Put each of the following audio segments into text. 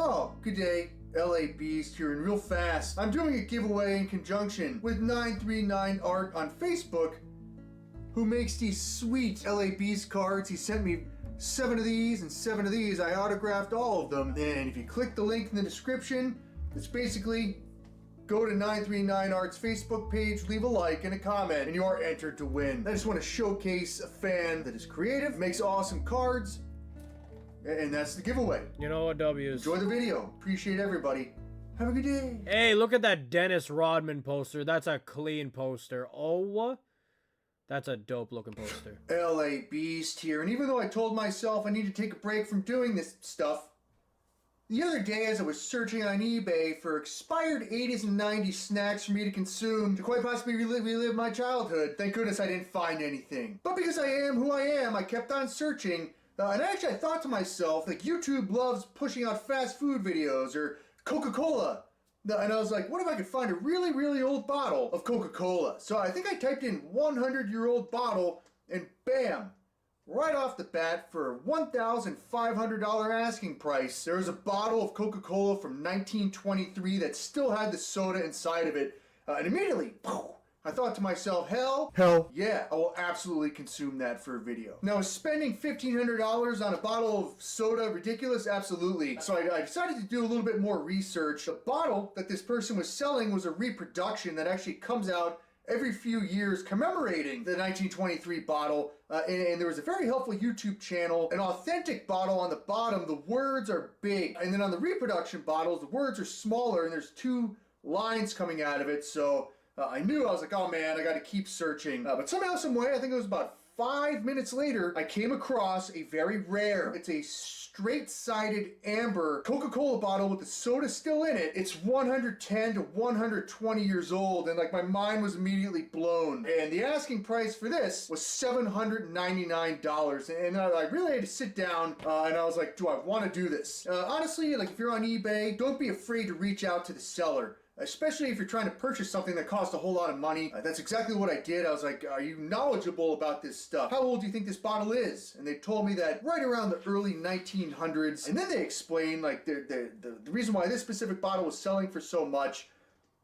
Oh, good day. LA Beast here, and real fast, I'm doing a giveaway in conjunction with 939 Art on Facebook, who makes these sweet LA Beast cards. He sent me 7 of these and 7 of these. I autographed all of them. And if you click the link in the description, it's basically go to 939 Art's Facebook page, leave a like and a comment, and you are entered to win. I just want to showcase a fan that is creative, makes awesome cards, and that's the giveaway. You know what, W's. Enjoy the video. Appreciate everybody. Have a good day. Hey, look at that Dennis Rodman poster. That's a clean poster. Oh, that's a dope looking poster. LA Beast here, and even though I told myself I need to take a break from doing this stuff, the other day as I was searching on eBay for expired 80s and 90s snacks for me to consume to quite possibly relive my childhood, thank goodness I didn't find anything. But because I am who I am, I kept on searching. And actually I thought to myself, like, YouTube loves pushing out fast food videos, or Coca-Cola. And I was like, what if I could find a really, really old bottle of Coca-Cola? So I think I typed in 100-year-old bottle, and bam, right off the bat, for a $1,500 asking price, there was a bottle of Coca-Cola from 1923 that still had the soda inside of it. And immediately, I thought to myself, hell yeah, I will absolutely consume that for a video. Now, is spending $1,500 on a bottle of soda ridiculous? Absolutely. So I decided to do a little bit more research. The bottle that this person was selling was a reproduction that actually comes out every few years commemorating the 1923 bottle. And there was a very helpful YouTube channel, an authentic bottle on the bottom, the words are big. And then on the reproduction bottles, the words are smaller and there's 2 lines coming out of it. So I knew, I was like, oh man, I gotta keep searching. But somehow, some way, I think it was about 5 minutes later, I came across a very rare, it's a straight-sided amber Coca-Cola bottle with the soda still in it. It's 110 to 120 years old, and like my mind was immediately blown. And the asking price for this was $799. And I really had to sit down and I was like, do I want to do this? Honestly, like if you're on eBay, don't be afraid to reach out to the seller. Especially if you're trying to purchase something that costs a whole lot of money. That's exactly what I did. I was like, are you knowledgeable about this stuff? How old do you think this bottle is? And they told me that right around the early 1900s. And then they explained, like, the reason why this specific bottle was selling for so much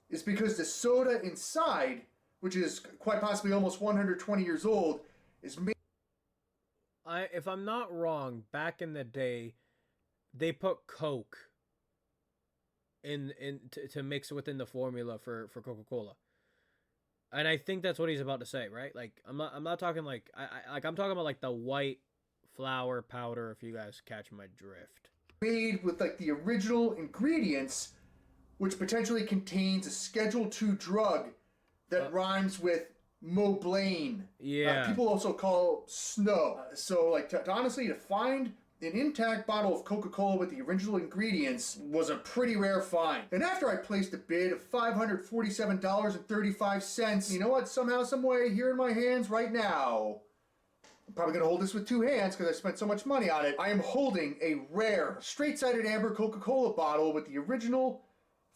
is because the soda inside, which is quite possibly almost 120 years old, is made... If I'm not wrong, back in the day, they put Coke to mix within the formula for Coca-Cola, and I think that's what he's about to say, right? Like I'm not talking like I'm talking about like the white flour powder, if you guys catch my drift. Made with like the original ingredients, which potentially contains a Schedule II drug that rhymes with Moblane. Yeah. People also call snow. So like honestly, to find an intact bottle of Coca-Cola with the original ingredients was a pretty rare find. And after I placed a bid of $547.35, you know what? Somehow, some way, here in my hands right now, I'm probably going to hold this with 2 hands because I spent so much money on it. I am holding a rare, straight-sided amber Coca-Cola bottle with the original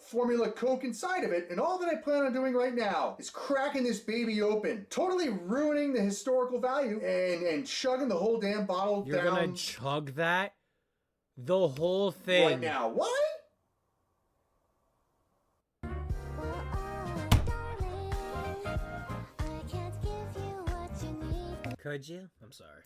formula Coke inside of it, and all that I plan on doing right now is cracking this baby open, totally ruining the historical value, and chugging the whole damn bottle down. You're gonna chug that? The whole thing? Right now. What? Could you? I'm sorry.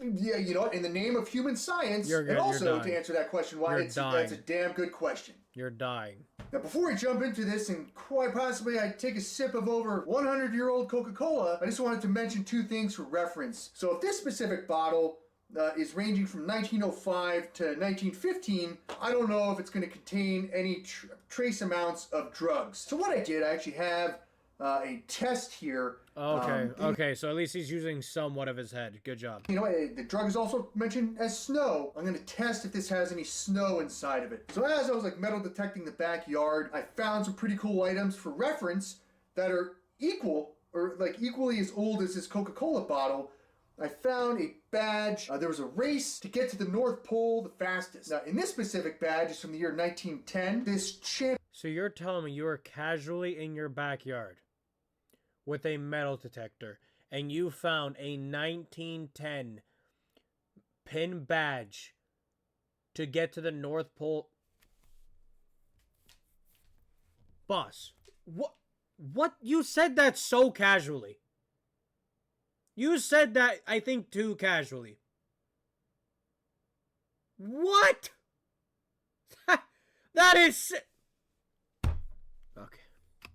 Yeah, you know what? In the name of human science, and also to answer that question, why that's a damn good question. You're dying. Now, before we jump into this, and quite possibly I take a sip of over 100-year-old Coca-Cola, I just wanted to mention 2 things for reference. So if this specific bottle is ranging from 1905 to 1915, I don't know if it's going to contain any trace amounts of drugs. So what I did, I actually have a test here. Okay, so at least he's using somewhat of his head. Good job. You know, the drug is also mentioned as snow. I'm going to test if this has any snow inside of it. So as I was like metal detecting the backyard, I found some pretty cool items for reference that are equal, or like equally as old as this Coca-Cola bottle. I found a badge. There was a race to get to the North Pole the fastest. Now, in this specific badge, is from the year 1910. This champ... So you're telling me you were casually in your backyard with a metal detector, and you found a 1910 pin badge to get to the North Pole. Boss, what? You said that so casually. You said that, I think, too casually. What? That is... Okay.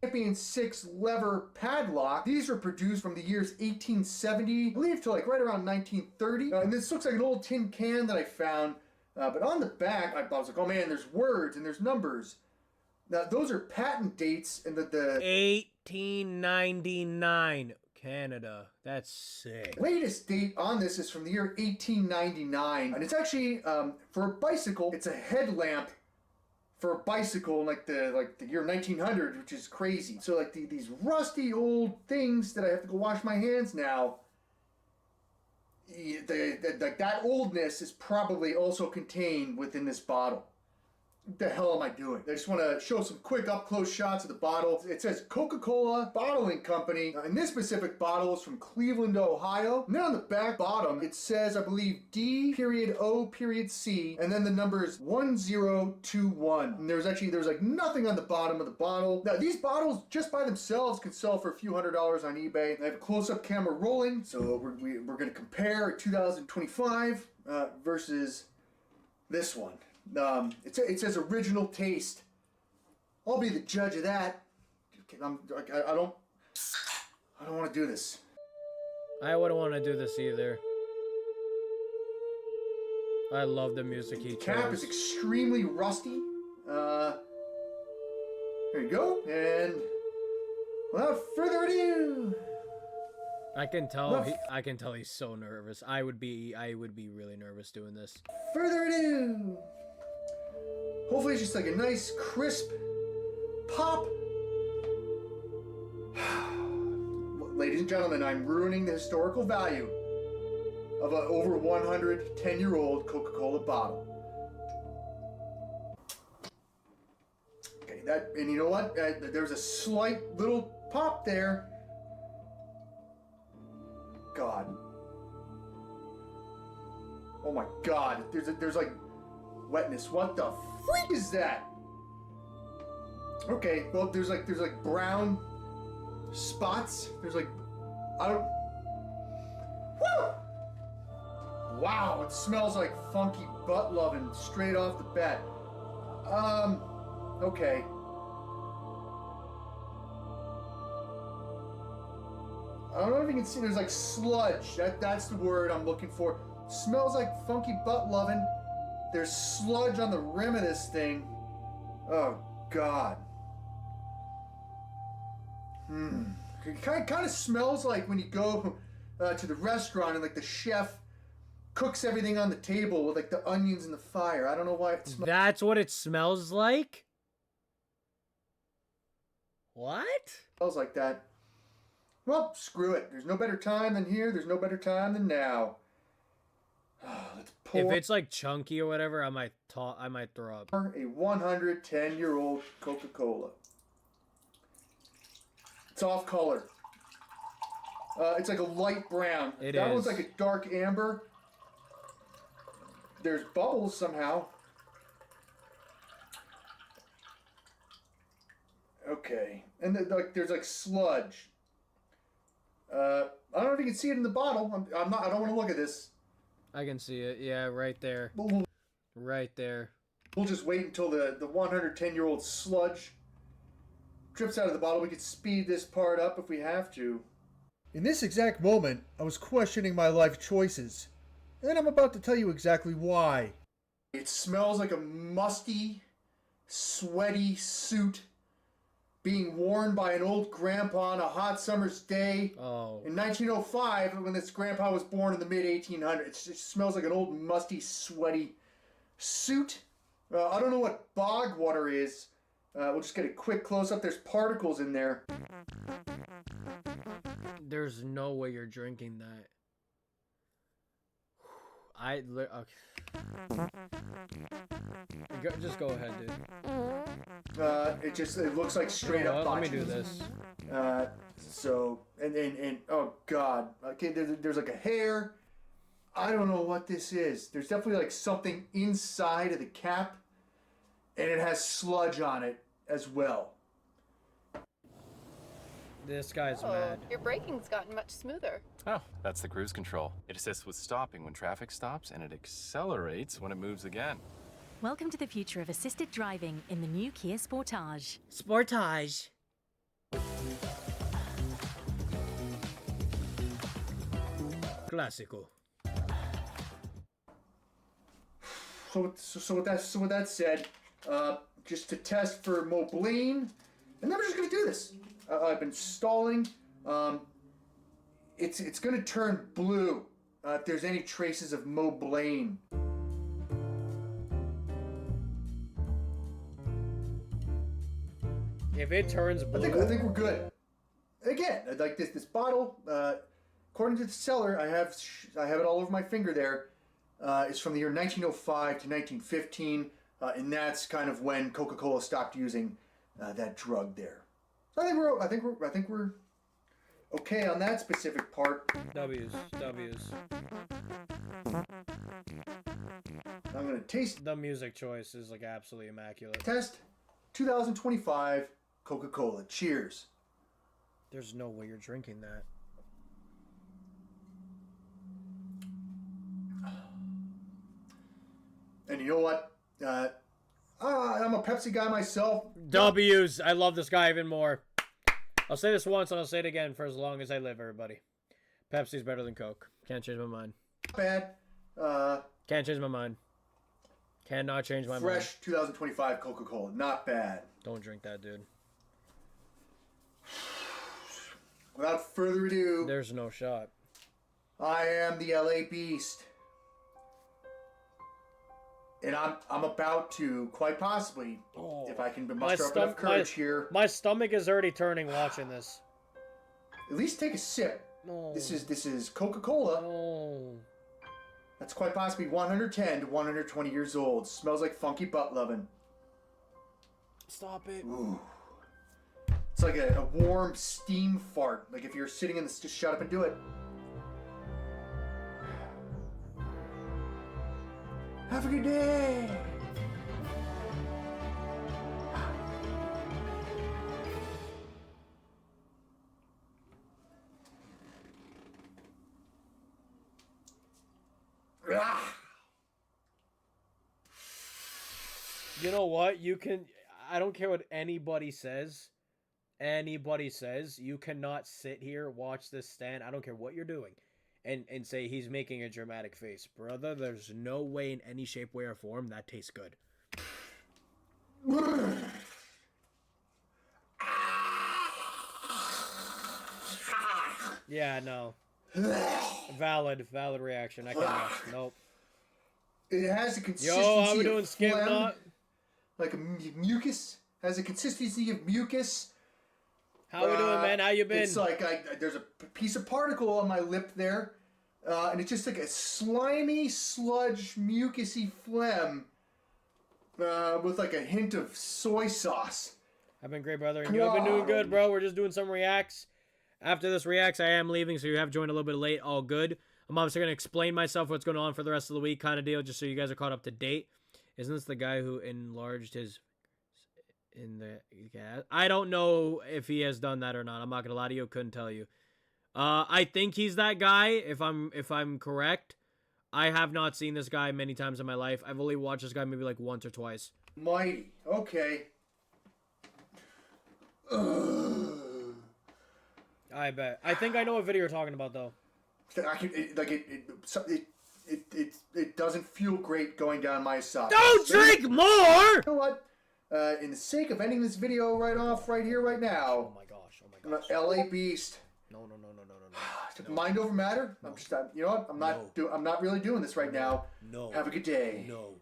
Champion 6 lever padlock. These were produced from the years 1870, I believe, to like right around 1930. And this looks like an old tin can that I found. But on the back, I was like, oh man, there's words and there's numbers. Now, those are patent dates and the 1899. Canada. That's sick. latest date on this is from the year 1899. And it's actually, for a bicycle, it's a headlamp for a bicycle in like the year 1900, which is crazy. So like these rusty old things that I have to go wash my hands now, that oldness is probably also contained within this bottle. What the hell am I doing? I just want to show some quick up-close shots of the bottle. It says Coca-Cola Bottling Company, and this specific bottle is from Cleveland, Ohio. And then on the back bottom, it says, I believe, D.O.C, and then the numbers 1021. And there's like nothing on the bottom of the bottle. Now, these bottles, just by themselves, can sell for a few $100s on eBay. I have a close-up camera rolling, so we're going to compare 2025 versus this one. It says original taste. I'll be the judge of that. I don't want to do this. I wouldn't want to do this either. I love the music he chose. Cap is extremely rusty. There you go. And without further ado, I can tell he's so nervous. I would be really nervous doing this. Further ado. Hopefully it's just like a nice, crisp pop. Ladies and gentlemen, I'm ruining the historical value of an over 110-year-old Coca-Cola bottle. Okay, and you know what? There's a slight little pop there. God. Oh my God. There's like wetness. What the freak is that? Okay, well there's like brown spots. There's like Woo! Wow, it smells like funky butt loving straight off the bat. Okay. I don't know if you can see, there's like sludge. That's the word I'm looking for. Smells like funky butt loving. There's sludge on the rim of this thing. Oh, God. It kind of smells like when you go to the restaurant and like the chef cooks everything on the table with like the onions and the fire. I don't know why it smells. That's what it smells like? What? Smells like that. Well, screw it. There's no better time than here. There's no better time than now. Let's pour. If it's like chunky or whatever, I might throw up. A 110-year-old Coca-Cola. It's off color. It's like a light brown. That one's like a dark amber. There's bubbles somehow. Okay, and there's like sludge. I don't know if you can see it in the bottle. I don't want to look at this. I can see it. Yeah, right there. Right there. We'll just wait until the 110-year-old sludge drips out of the bottle. We could speed this part up if we have to. In this exact moment, I was questioning my life choices. And I'm about to tell you exactly why. It smells like a musty, sweaty suit being worn by an old grandpa on a hot summer's day in 1905, when this grandpa was born in the mid-1800s. It just smells like an old, musty, sweaty suit. I don't know what bog water is. We'll just get a quick close-up. There's particles in there. There's no way you're drinking that. Okay. Just go ahead, dude. It looks like straight up. Let me do this. And oh God. Okay, there's like a hair I don't know what this is. There's definitely like something inside of the cap, and it has sludge on it as well. This guy's mad. Your braking's gotten much smoother. Oh, that's the cruise control. It assists with stopping when traffic stops, and it accelerates when it moves again. Welcome to the future of assisted driving in the new Kia Sportage. Sportage. Classico. So with that said, just to test for Moblene, and then we're just gonna do this. I've been stalling. It's gonna turn blue if there's any traces of Moblene. If it turns blue, I think we're good. Again, like this bottle, according to the seller, I have it all over my finger there. It's from the year 1905 to 1915, and that's kind of when Coca-Cola stopped using that drug there. So I think we're okay on that specific part. W's. I'm gonna taste The music choice is like absolutely immaculate. test 2025 Coca-Cola. Cheers. There's no way you're drinking that. And you know what? I'm a Pepsi guy myself. W's. I love this guy even more. I'll say this once and I'll say it again for as long as I live, everybody. Pepsi's better than Coke. Can't change my mind. Bad. Can't change my mind. Cannot change my mind. Fresh 2025 Coca-Cola. Not bad. Don't drink that, dude. Without further ado, There's no shot. I am the LA Beast. And I'm about to, quite possibly, if I can muster up enough courage here, My stomach is already turning watching this. at least take a sip. No. This is Coca-Cola. No. That's quite possibly 110 to 120 years old. Smells like funky butt loving. Stop it. Ooh. It's like a warm steam fart. Like if you're sitting in this, just shut up and do it. Have a good day. You know what? You can... I don't care what anybody says. Anybody says. You cannot sit here, watch this stand. I don't care what you're doing. And say he's making a dramatic face. Brother, there's no way in any shape, way, or form that tastes good. Yeah, no. Valid reaction. I can't. Nope. It has a consistency Yo, how we doing, of Skip? phlegm, Not? like a mucus. Has a consistency of mucus. How we doing, man? How you been? It's like there's a piece of particle on my lip there, and it's just like a slimy, sludge, mucusy phlegm with like a hint of soy sauce. I've been great, brother. And you've been doing good, bro. We're just doing some reacts. After this reacts, I am leaving, so you have joined a little bit late. All good. I'm obviously going to explain myself what's going on for the rest of the week kind of deal, just so you guys are caught up to date. Isn't this the guy who enlarged his... in the... Yeah, I don't know if he has done that or not. I'm not going to lie to you. Couldn't tell you. I think he's that guy, if I'm correct. I have not seen this guy many times in my life. I've only watched this guy maybe like once or twice. Mighty. Okay. I bet. I think I know what video you're talking about, though. It doesn't feel great going down my esophagus. Don't drink more! You know what? In the sake of ending this video right here, right now. Oh my gosh! Oh my I'm gosh! an LA Beast. No. Mind over matter. I'm just, you know what? I'm not really doing this right now. No. Have a good day. No.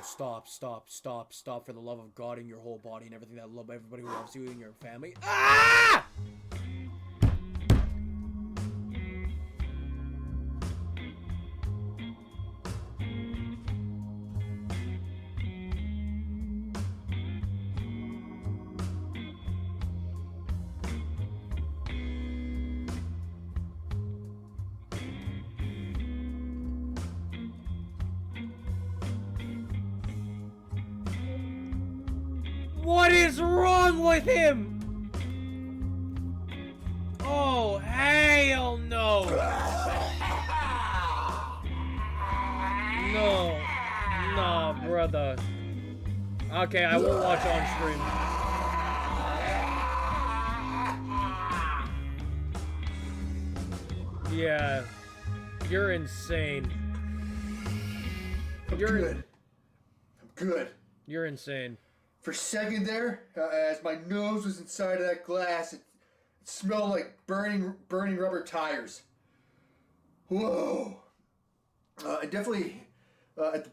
Stop for the love of God in your whole body and everything that love everybody who loves you and your family. Ah! What is wrong with him? Oh, hell no. No. Nah, brother. Okay, I won't watch on stream. Yeah. You're insane. I'm good. I'm good. You're insane. For a second there, as my nose was inside of that glass, it smelled like burning rubber tires. Whoa! And definitely at the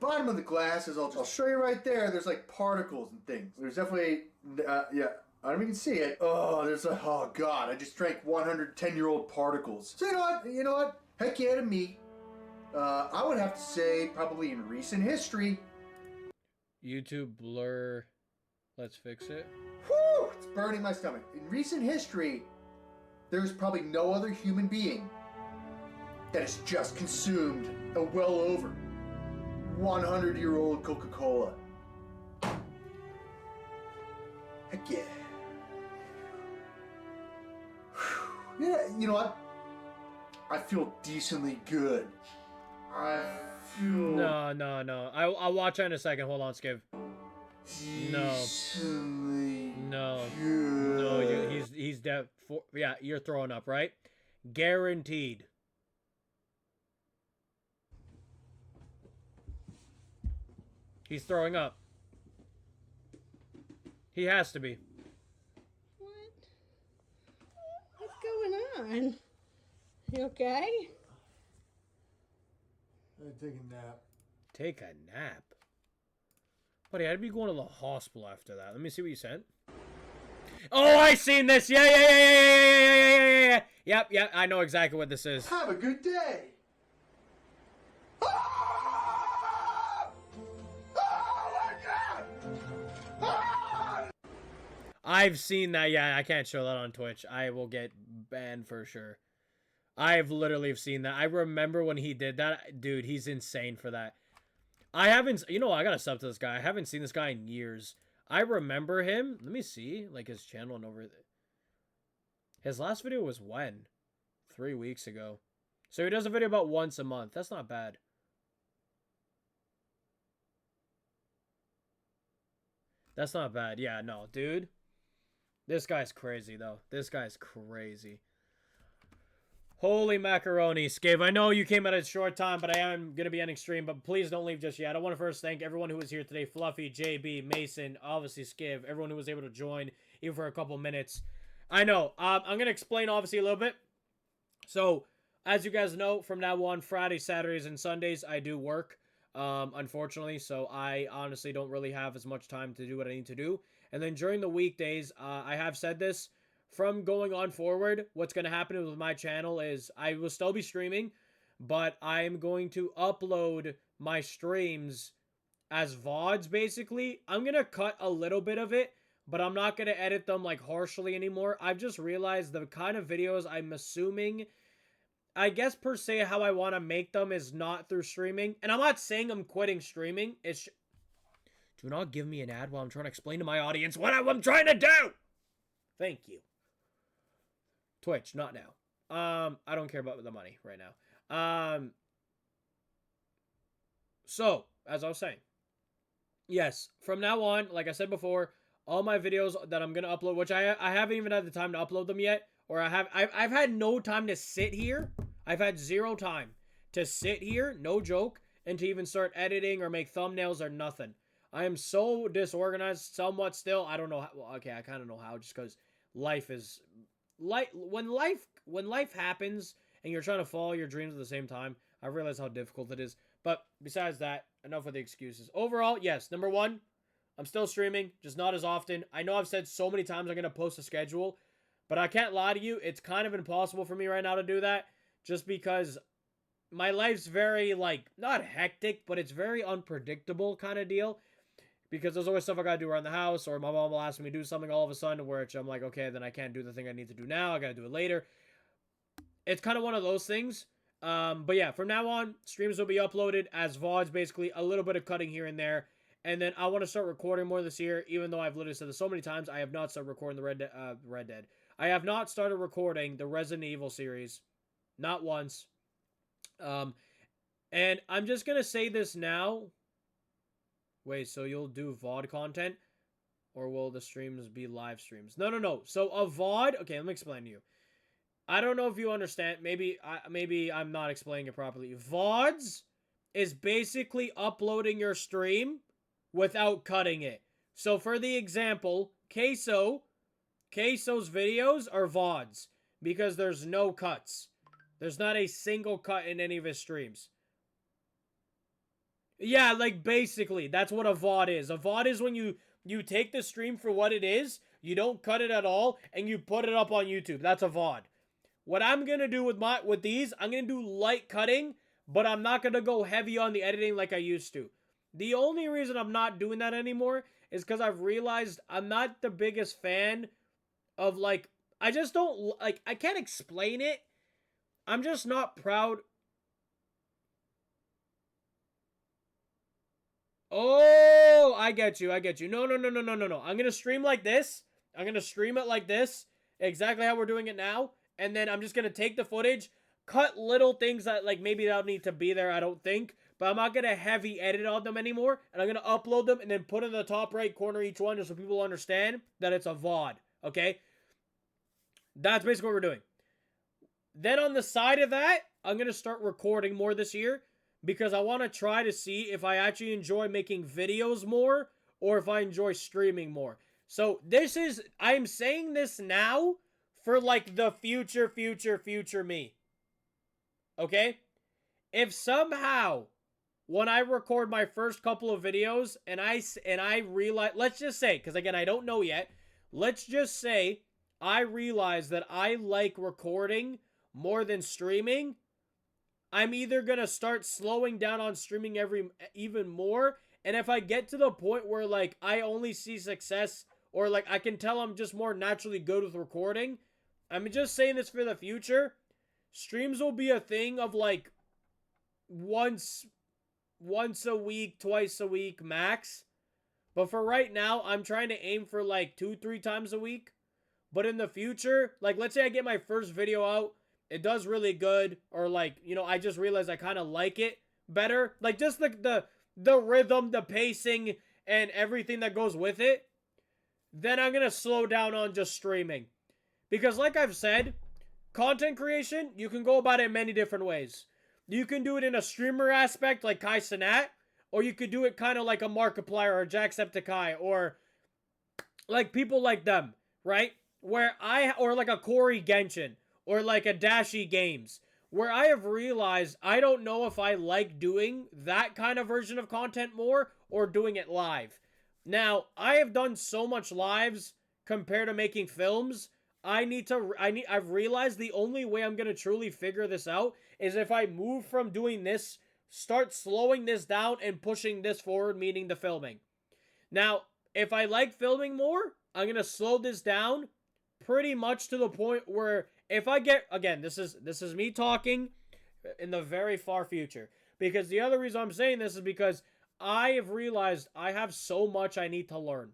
bottom of the glass, as I'll show you right there. There's like particles and things. There's definitely yeah. I don't even can see it. Oh, oh god! I just drank 110-year-old particles. So you know what? Heck yeah to me. I would have to say probably in recent history. YouTube blur. Let's fix it. Whew! It's burning my stomach. In recent history, there's probably no other human being that has just consumed a well over 100-year-old Coca-Cola. Heck yeah. Whew. Yeah, you know what? I feel decently good. I feel... No. I'll watch that in a second. Hold on, Skiv. Decently No. good. No, he's dead. Yeah, you're throwing up, right? Guaranteed. He's throwing up. He has to be. What? What's going on? You okay? I'm taking a nap. Take a nap? Buddy, I'd be going to the hospital after that. Let me see what you sent. Oh, I seen this! Yeah. Yep, I know exactly what this is. Have a good day. I've seen that. Yeah, I can't show that on Twitch. I will get banned for sure. I've literally seen that. I remember when he did that. Dude, he's insane for that. I haven't... You know, I gotta sub to this guy. I haven't seen this guy in years. I remember him. Let me see. Like, his channel and over... His last video was when? 3 weeks ago. So he does a video about once a month. That's not bad. That's not bad. Yeah, no, dude. This guy's crazy, though. This guy's crazy. Holy macaroni, Skiv. I know you came at a short time, but I am going to be ending stream, but please don't leave just yet. I want to first thank everyone who was here today. Fluffy, JB, Mason, obviously Skiv, everyone who was able to join, even for a couple minutes. I know. I'm going to explain, obviously, a little bit. So, as you guys know, from now on, Fridays, Saturdays, and Sundays, I do work, unfortunately. So, I honestly don't really have as much time to do what I need to do. And then during the weekdays, I have said this, from going on forward, what's going to happen with my channel is I will still be streaming, but I am going to upload my streams as VODs, basically. I'm going to cut a little bit of it, but I'm not going to edit them, like, harshly anymore. I've just realized the kind of videos I'm assuming, I guess, per se, how I want to make them is not through streaming. And I'm not saying I'm quitting streaming. It's... Do not give me an ad while I'm trying to explain to my audience what I'm trying to do! Thank you. Twitch, not now. I don't care about the money right now. So, as I was saying, yes, from now on, like I said before, all my videos that I'm gonna upload, which I haven't even had the time to upload them yet, or I've had no time to sit here. I've had zero time to sit here, no joke, and to even start editing or make thumbnails or nothing. I am so disorganized, somewhat still. I don't know how. Well, okay, I kind of know how, just because life is... When life happens and you're trying to follow your dreams at the same time, I realize how difficult it is. But besides that, enough with the excuses. Overall, yes, number one, I'm still streaming, just not as often. I know I've said so many times I'm going to post a schedule, but I can't lie to you, it's kind of impossible for me right now to do that, just because my life's very, like, not hectic, but it's very unpredictable kind of deal. Because there's always stuff I gotta do around the house, or my mom will ask me to do something all of a sudden, where I'm like, okay, then I can't do the thing I need to do now, I gotta do it later. It's kind of one of those things. But yeah, from now on, streams will be uploaded as VODs, basically, a little bit of cutting here and there. And then I want to start recording more this year, even though I've literally said this so many times. I have not started recording the Red Dead. I have not started recording the Resident Evil series. Not once. And I'm just going to say this now. Wait, so you'll do VOD content? Or will the streams be live streams? No. So a VOD... Okay, let me explain to you. I don't know if you understand. Maybe I'm not explaining it properly. VODs is basically uploading your stream without cutting it. So for the example, Queso's videos are VODs because there's no cuts. There's not a single cut in any of his streams. Yeah, like basically, that's what a VOD is. A VOD is when you take the stream for what it is, you don't cut it at all, and you put it up on YouTube. That's a VOD. What I'm going to do with these, I'm going to do light cutting, but I'm not going to go heavy on the editing like I used to. The only reason I'm not doing that anymore is because I've realized I'm not the biggest fan of, like, I just don't, like, I can't explain it. I'm just not proud. Oh, I get you. No. I'm going to stream like this. I'm going to stream it like this, exactly how we're doing it now. And then I'm just going to take the footage, cut little things that, like, maybe that'll need to be there, I don't think. But I'm not going to heavy edit on them anymore. And I'm going to upload them and then put in the top right corner each one just so people understand that it's a VOD. Okay? That's basically what we're doing. Then on the side of that, I'm going to start recording more this year. Because I want to try to see if I actually enjoy making videos more. Or if I enjoy streaming more. So I'm saying this now for like the future me. Okay? If somehow, when I record my first couple of videos, and I realize, let's just say, because again, I don't know yet, let's just say I realize that I like recording more than streaming, I'm either going to start slowing down on streaming even more, and if I get to the point where, like, I only see success, or, like, I can tell I'm just more naturally good with recording, I'm just saying this for the future, streams will be a thing of, like, once a week, twice a week, max. But for right now, I'm trying to aim for, like, 2-3 times a week. But in the future, like, let's say I get my first video out, it does really good, or, like, you know, I just realized I kind of like it better. Like, just the rhythm, the pacing, and everything that goes with it. Then I'm going to slow down on just streaming. Because like I've said, content creation, you can go about it in many different ways. You can do it in a streamer aspect, like Kai Cenat, or you could do it kind of like a Markiplier or Jacksepticeye, or like people like them, right? Or like a Corey Genshin, or like a Dashi Games, where I have realized I don't know if I like doing that kind of version of content more, or doing it live. Now, I have done so much lives compared to making films. I've realized the only way I'm going to truly figure this out is if I move from doing this, start slowing this down and pushing this forward, meaning the filming. Now, if I like filming more, I'm going to slow this down pretty much to the point where if I get, again, this is me talking in the very far future. Because the other reason I'm saying this is because I have realized I have so much I need to learn.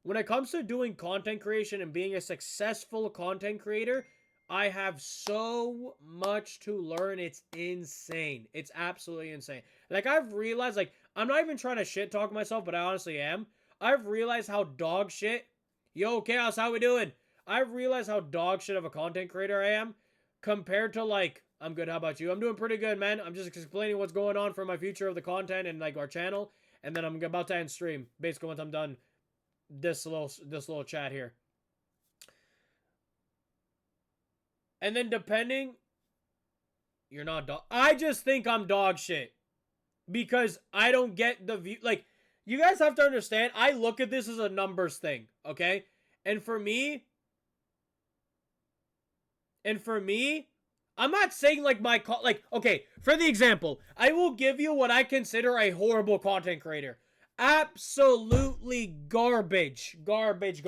When it comes to doing content creation and being a successful content creator, I have so much to learn. It's insane. It's absolutely insane. Like, I've realized, like, I'm not even trying to shit talk myself, but I honestly am. I've realized how dog shit. Yo, Chaos, how we doing? I've realized how dog shit of a content creator I am compared to, like, I'm good. How about you? I'm doing pretty good, man. I'm just explaining what's going on for my future of the content and, like, our channel. And then I'm about to end stream, basically, once I'm done this little chat here. And then depending, you're not dog. I just think I'm dog shit because I don't get the view. Like, you guys have to understand, I look at this as a numbers thing, okay? And for me, I'm not saying like okay, for the example, I will give you what I consider a horrible content creator. Absolutely garbage. Garbage.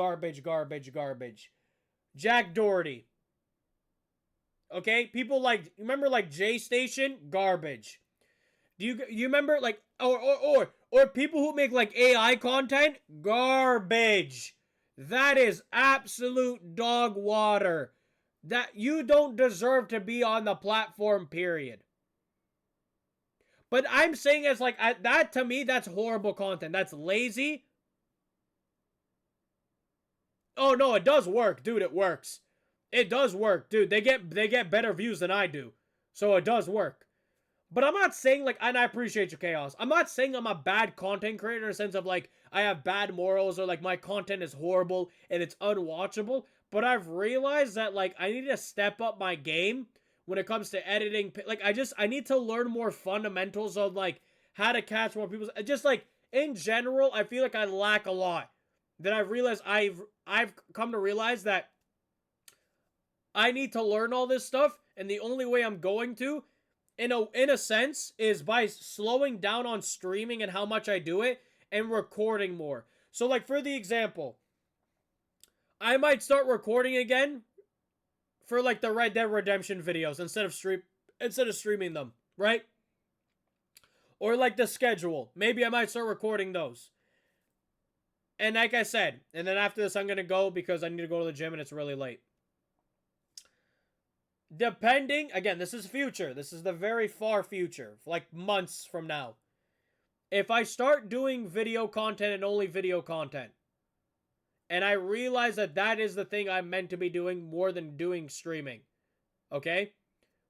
Jack Doherty. Okay? People like, remember like J Station? Garbage. you remember like or people who make like AI content? Garbage. That is absolute dog water. That you don't deserve to be on the platform, period. But I'm saying it's like that to me, that's horrible content. That's lazy. Oh no, it does work, dude. It works. It does work, dude. They get better views than I do, so it does work. But I'm not saying like, and I appreciate your chaos. I'm not saying I'm a bad content creator in the sense of like I have bad morals or like my content is horrible and it's unwatchable. But I've realized that like I need to step up my game when it comes to editing. Like I need to learn more fundamentals of like how to catch more people's. Just like in general, I feel like I lack a lot. Then I've realized I've come to realize that I need to learn all this stuff, and the only way I'm going to, in a sense, is by slowing down on streaming and how much I do it and recording more. So like for the example, I might start recording again for like the Red Dead Redemption videos instead of streaming them, right? Or like the schedule. Maybe I might start recording those. And like I said, and then after this I'm going to go because I need to go to the gym and it's really late. Depending, again, this is future. This is the very far future, like months from now. If I start doing video content and only video content, and I realize that that is the thing I'm meant to be doing more than doing streaming, okay?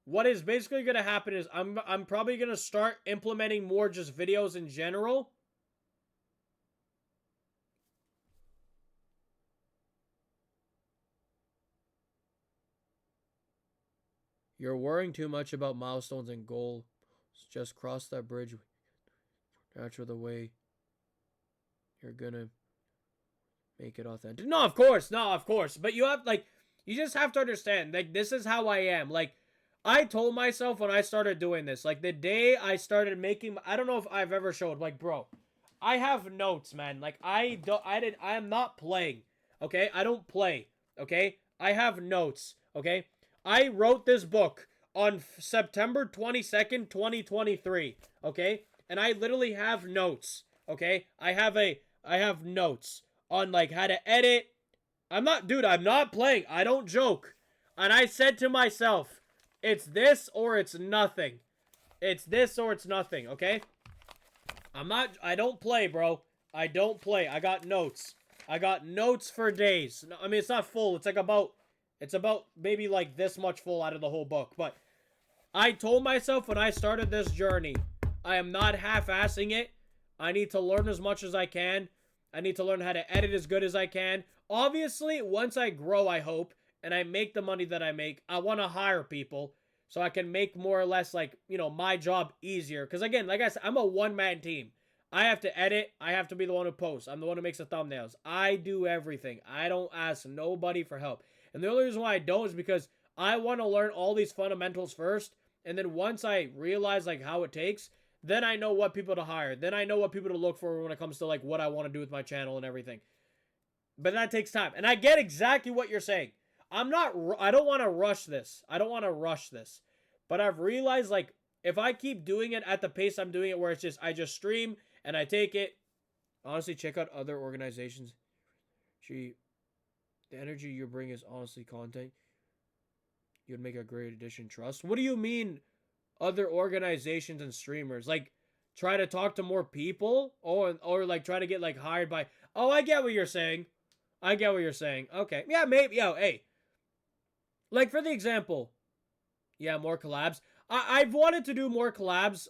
What is basically going to happen is I'm probably going to start implementing more just videos in general. You're worrying too much about milestones and goals. Just cross that bridge. That's the way you're gonna make it authentic. No, of course. But you have, like, you just have to understand, like, this is how I am. Like, I told myself when I started doing this, like, the day I started making, I don't know if I've ever showed, like, bro, I have notes, man. Like, I am not playing, okay? I don't play, okay? I have notes, okay? I wrote this book on September 22nd, 2023, okay? And I literally have notes, okay? I have notes on, like, how to edit. I'm not playing. I don't joke. And I said to myself, it's this or it's nothing. It's this or it's nothing, okay? I don't play, bro. I don't play. I got notes. I got notes for days. I mean, it's not full. It's about maybe like this much full out of the whole book. But I told myself when I started this journey, I am not half-assing it. I need to learn as much as I can. I need to learn how to edit as good as I can. Obviously, once I grow, I hope, and I make the money that I make, I want to hire people so I can make more or less, like, you know, my job easier. Because again, like I said, I'm a one-man team. I have to edit. I have to be the one who posts. I'm the one who makes the thumbnails. I do everything. I don't ask nobody for help. And the only reason why I don't is because I want to learn all these fundamentals first. And then once I realize, like, how it takes, then I know what people to hire. Then I know what people to look for when it comes to, like, what I want to do with my channel and everything. But that takes time. And I get exactly what you're saying. I don't want to rush this. But I've realized, like, if I keep doing it at the pace I'm doing it, where it's just, I just stream and I take it. Honestly, check out other organizations. The energy you bring is honestly content. You'd make a great addition. Trust. What do you mean, other organizations and streamers? Like, try to talk to more people, or like try to get like hired by. Oh, I get what you're saying. Okay, yeah, maybe. Yo, hey. Like for the example, yeah, more collabs. I've wanted to do more collabs.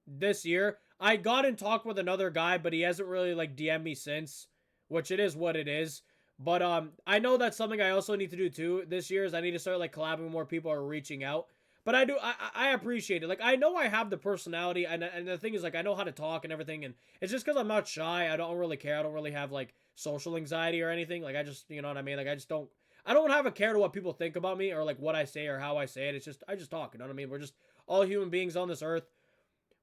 This year, I got in talk with another guy, but he hasn't really like DM'd me since, which it is what it is. But I know that's something I also need to do too this year, is I need to start like collabing with more people or reaching out. But I appreciate it. Like, I know I have the personality, and the thing is, like, I know how to talk and everything, and it's just because I'm not shy. I don't really care. I don't really have like social anxiety or anything. Like, I just, you know what I mean? Like, I don't have a care to what people think about me or like what I say or how I say it. It's just, I just talk, you know what I mean? We're just all human beings on this earth.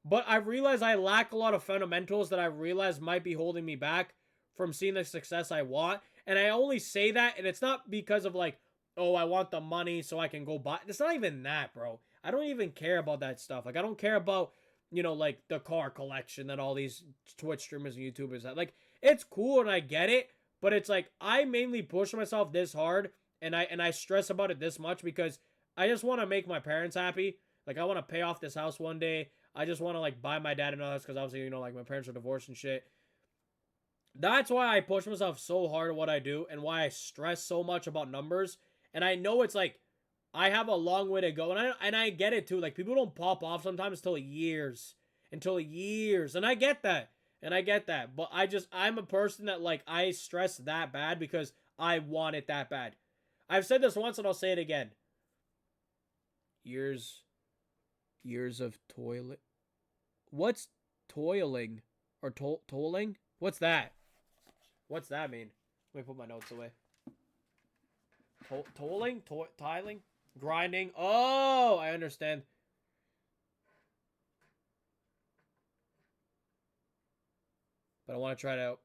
But I've realized I lack a lot of fundamentals that I realized might be holding me back from seeing the success I want. And I only say that, and it's not because of like, oh, I want the money so I can go buy. It's not even that, bro. I don't even care about that stuff. Like, I don't care about you know, like the car collection that all these Twitch streamers and YouTubers have. Like, it's cool and I get it, but it's like I mainly push myself this hard and I stress about it this much because I just want to make my parents happy. Like, I want to pay off this house one day. I just want to, like, buy my dad another house because obviously, you know, like, my parents are divorced and shit. That's why I push myself so hard at what I do and why I stress so much about numbers. And I know it's like, I have a long way to go. And I get it, too. Like, people don't pop off sometimes until years. And I get that. But I'm a person that, like, I stress that bad because I want it that bad. I've said this once and I'll say it again. Years of toilet. What's toiling? Or tolling? What's that? What's that mean? Let me put my notes away. Tolling? Tiling? Grinding? Oh, I understand. But I want to try it out.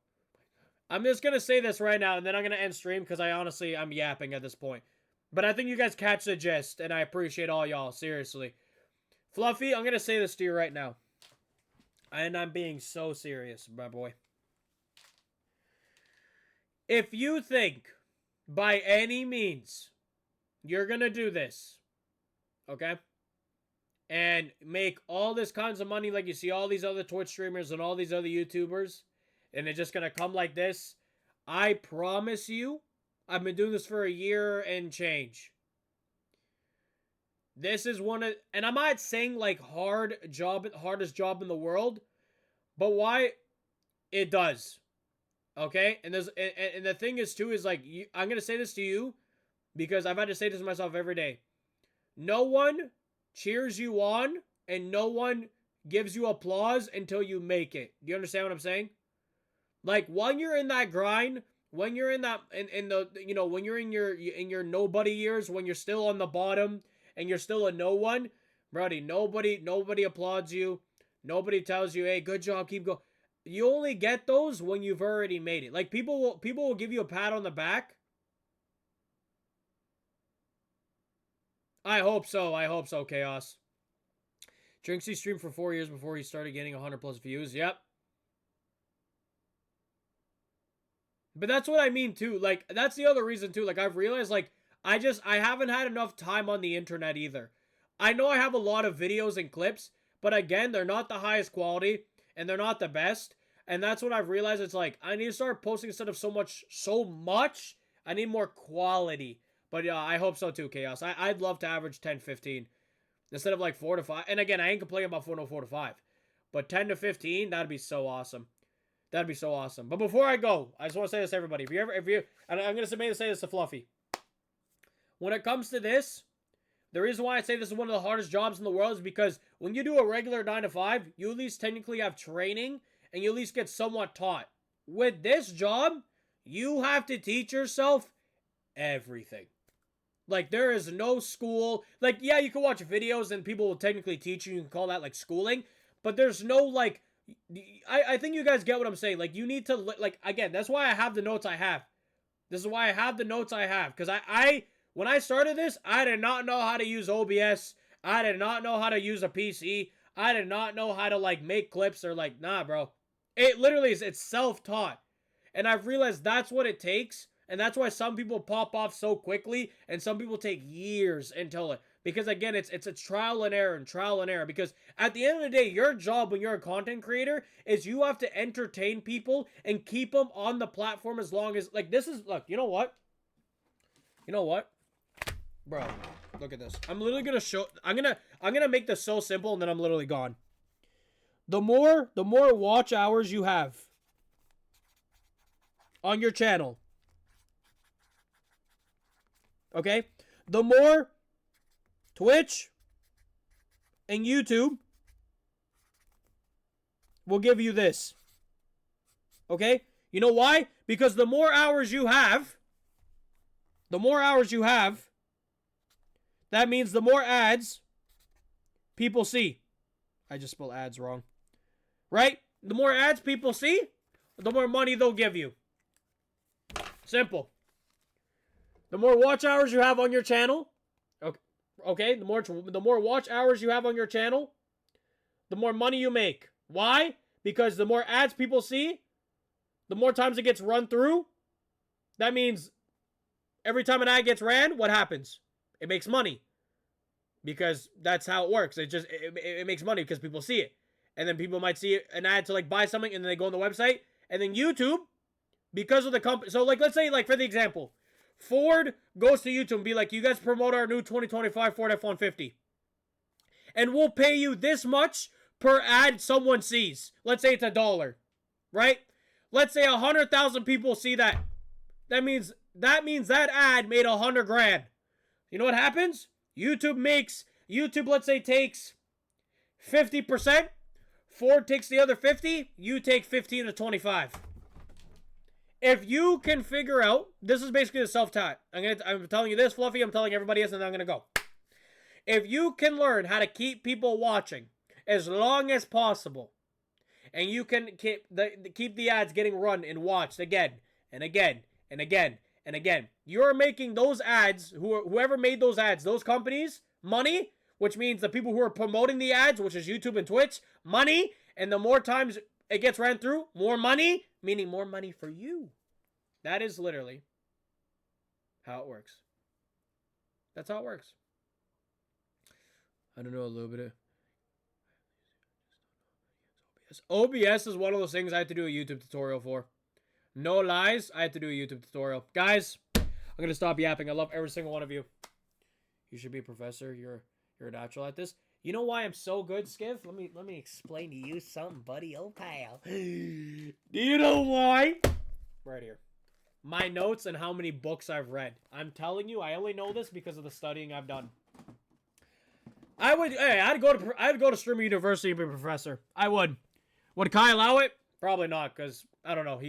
I'm just going to say this right now, and then I'm going to end stream because I'm yapping at this point. But I think you guys catch the gist, and I appreciate all y'all, seriously. Fluffy, I'm going to say this to you right now. And I'm being so serious, my boy. If you think, by any means, you're going to do this, okay? And make all this kinds of money like you see all these other Twitch streamers and all these other YouTubers, and it's just going to come like this, I promise you, I've been doing this for a year and change. This is one of, and I'm not saying like hardest job in the world, but why it does. Okay? And the thing is too is like, I'm going to say this to you because I've had to say this to myself every day. No one cheers you on and no one gives you applause until you make it. Do you understand what I'm saying? Like, when you're in that grind, when you're in that, in the, you know, when you're in your nobody years, when you're still on the bottom and you're still a no one, buddy, nobody applauds you. Nobody tells you, hey, good job, keep going. You only get those when you've already made it. Like, people will give you a pat on the back. I hope so, Chaos. Trinksy streamed for 4 years before he started getting 100 plus views. Yep. But that's what I mean, too. Like, that's the other reason, too. Like, I've realized, like, I haven't had enough time on the internet either. I know I have a lot of videos and clips, but again, they're not the highest quality, and they're not the best. And that's what I've realized. It's like, I need to start posting instead of so much, I need more quality. But yeah, I hope so, too, Chaos. I'd love to average 10, 15. Instead of, like, 4 to 5. And again, I ain't complaining about 4 to 5. But 10 to 15, that'd be so awesome. That'd be so awesome. But before I go, I just want to say this to everybody. And I'm going to say this to Fluffy. When it comes to this, the reason why I say this is one of the hardest jobs in the world is because when you do a regular 9 to 5, you at least technically have training and you at least get somewhat taught. With this job, you have to teach yourself everything. Like, there is no school. Like, yeah, you can watch videos and people will technically teach you. You can call that, like, schooling. But there's no, like, I think you guys get what I'm saying. Like, you need to, like, again, that's why I have the notes I have. This is why I have the notes I have. Because when I started this, I did not know how to use OBS. I did not know how to use a PC. I did not know how to, like, make clips or, like, nah, bro. It literally is, it's self-taught. And I've realized that's what it takes. And that's why some people pop off so quickly and some people take years until it. Because, again, it's a trial and error. Because at the end of the day, your job when you're a content creator is you have to entertain people and keep them on the platform as long as, like, this is, look, you know what? Bro, look at this. I'm literally going to show, I'm going to make this so simple and then I'm literally gone. The more watch hours you have on your channel, okay? The more Twitch and YouTube will give you this. Okay? You know why? Because the more hours you have, that means the more ads people see. I just spelled ads wrong. Right? The more ads people see, the more money they'll give you. Simple. The more watch hours you have on your channel, okay, the more watch hours you have on your channel, the more money you make. Why? Because the more ads people see, the more times it gets run through. That means every time an ad gets ran, what happens? It makes money. Because that's how it works. It makes money because people see it. And then people might see an ad to like buy something, and then they go on the website. And then YouTube, because of the company. So like, let's say like for the example, Ford goes to YouTube and be like, you guys promote our new 2025 Ford F-150. And we'll pay you this much per ad someone sees. Let's say it's $1, right? Let's say 100,000 people see that. That means that ad made 100 grand. You know what happens? YouTube, let's say, takes 50%. Ford takes the other 50. You take 15 to 25. If you can figure out, this is basically the self-taught. I'm telling you this, Fluffy. I'm telling everybody else, and then I'm gonna go. If you can learn how to keep people watching as long as possible, and you can keep the ads getting run and watched again and again and again and again, you're making those ads, whoever made those ads, those companies, money, which means the people who are promoting the ads, which is YouTube and Twitch, money, and the more times it gets ran through, more money, meaning more money for you. That is literally how it works. That's how it works. I don't know a little bit of OBS is one of those things I have to do a YouTube tutorial for. No lies, I have to do a YouTube tutorial. Guys, I'm going to stop yapping. I love every single one of you. You should be a professor. You're a natural at this. You know why I'm so good, Skiv? Let me explain to you something, buddy. Oh, pal. Do you know why? Right here. My notes and how many books I've read. I'm telling you, I only know this because of the studying I've done. I'd go to Streamer University and be a professor. I would. Would Kai allow it? Probably not, because, I don't know,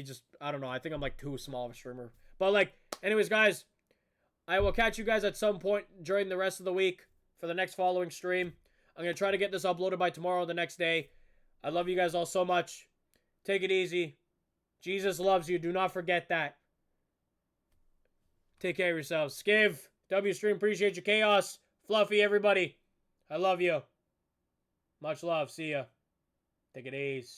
I don't know, I think I'm, like, too small of a streamer. But, like, anyways, guys, I will catch you guys at some point during the rest of the week for the next following stream. I'm going to try to get this uploaded by tomorrow or the next day. I love you guys all so much. Take it easy. Jesus loves you. Do not forget that. Take care of yourselves. Skiv, W Stream, appreciate your chaos. Fluffy, everybody. I love you. Much love. See ya. Take it easy.